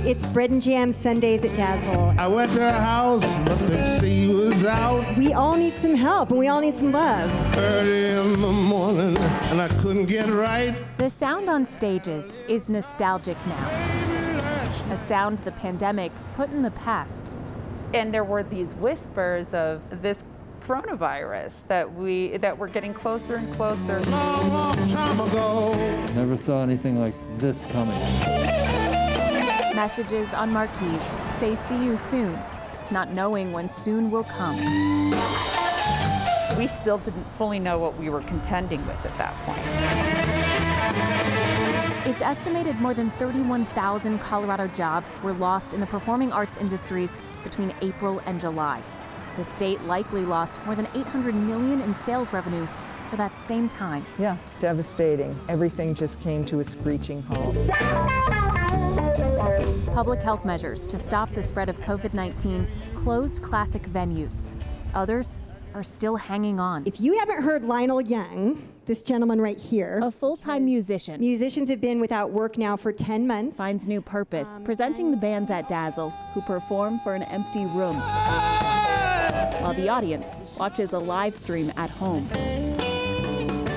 It's Bread and Jam Sundays at Dazzle. I went to her house, but the sea was out. We all need some help, and we all need some love. Early in the morning, and I couldn't get right. The sound on stages is nostalgic now. A sound the pandemic put in the past. And there were these whispers of this coronavirus that were getting closer and closer. Long, long time ago. Never saw anything like this coming. Messages on marquees say "see you soon," not knowing when soon will come. We still didn't fully know what we were contending with at that point. It's estimated more than 31,000 Colorado jobs were lost in the performing arts industries between April and July. The state likely lost more than $800 million in sales revenue for that same time. Yeah, devastating. Everything just came to a screeching halt. Public health measures to stop the spread of COVID-19 closed classic venues. Others are still hanging on. If you haven't heard Lionel Young, this gentleman right here, A full-time musician, musicians have been without work now for 10 months. finds new purpose presenting the bands at Dazzle, who perform for an empty room, while the audience watches a live stream at home.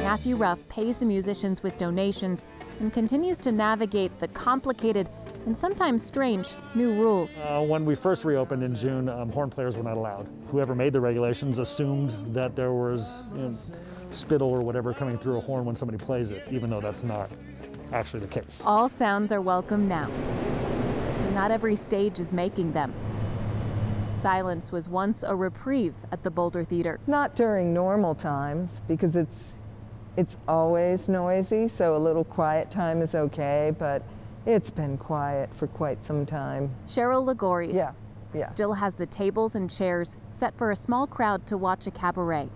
Matthew Ruff pays the musicians with donations and continues to navigate the complicated and sometimes strange new rules. When we first reopened in June, horn players were not allowed. Whoever made the regulations assumed that there was spittle or whatever coming through a horn when somebody plays it, even though that's not actually the case. All sounds are welcome now. Not every stage is making them. Silence was once a reprieve at the Boulder Theater. Not during normal times, because it's always noisy, so a little quiet time is okay, but it's been quiet for quite some time. Cheryl Ligori Yeah. still has the tables and chairs set for a small crowd to watch a cabaret.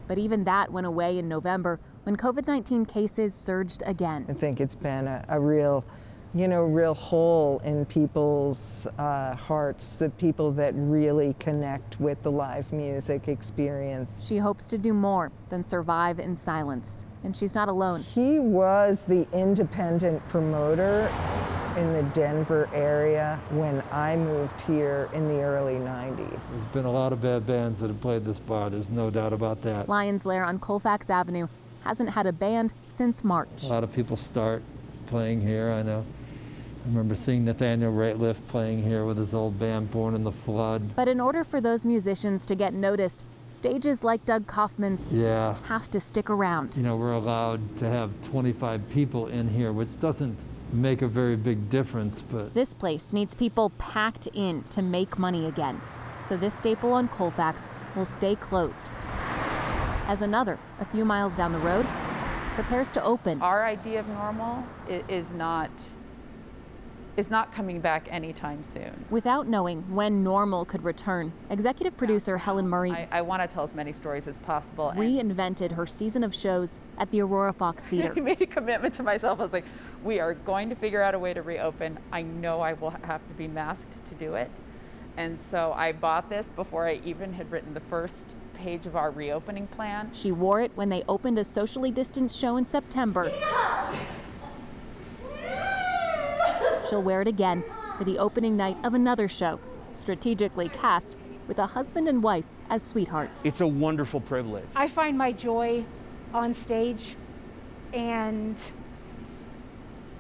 But even that went away in November when COVID-19 cases surged again. I think it's been a real hole in people's hearts, the people that really connect with the live music experience. She hopes to do more than survive in silence, and she's not alone. He was the independent promoter in the Denver area when I moved here in the early 90s. There's been a lot of bad bands that have played this bar, there's no doubt about that. Lions Lair on Colfax Avenue hasn't had a band since March. A lot of people start playing here, I know. I remember seeing Nathaniel Rateliff playing here with his old band, Born in the Flood. But in order for those musicians to get noticed, stages like Doug Kaufman's have to stick around. You know, we're allowed to have 25 people in here, which doesn't make a very big difference, but This place needs people packed in to make money again. So this staple on Colfax will stay closed. As another, a few miles down the road, prepares to open. Our idea of normal is not coming back anytime soon. Without knowing when normal could return, executive producer Helen Murray I want to tell as many stories as possible. reinvented her season of shows at the Aurora Fox Theater. I made a commitment to myself. I was like, we are going to figure out a way to reopen. I know I will have to be masked to do it. And so I bought this before I even had written the first page of our reopening plan. She wore it when they opened a socially distanced show in September. She'll wear it again for the opening night of another show, strategically cast with a husband and wife as sweethearts. It's a wonderful privilege. I find my joy on stage, and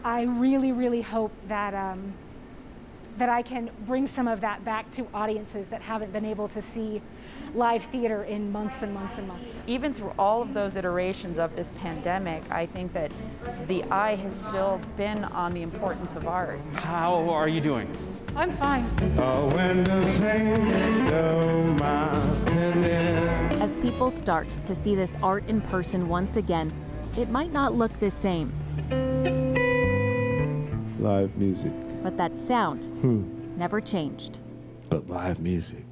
I really, really hope that that I can bring some of that back to audiences that haven't been able to see live theater in months and months and months. Even through all of those iterations of this pandemic, I think that the eye has still been on the importance of art. How are you doing? I'm fine. As people start to see this art in person once again, it might not look the same. Live music. But that sound never changed. But live music.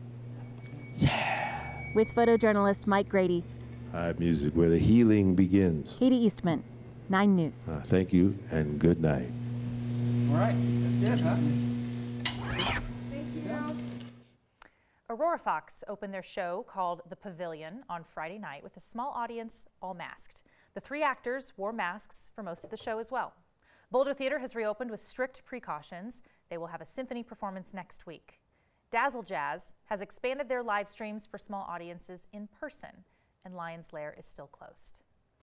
With photojournalist Mike Grady, Live music, where the healing begins. Katie Eastman, 9 News. Thank you and good night. All right, that's it, huh? Aurora Fox opened their show called The Pavilion on Friday night with a small audience all masked. The 3 actors wore masks for most of the show as well. Boulder Theater has reopened with strict precautions. They will have a symphony performance next week. Dazzle Jazz has expanded their live streams for small audiences in person, and Lion's Lair is still closed.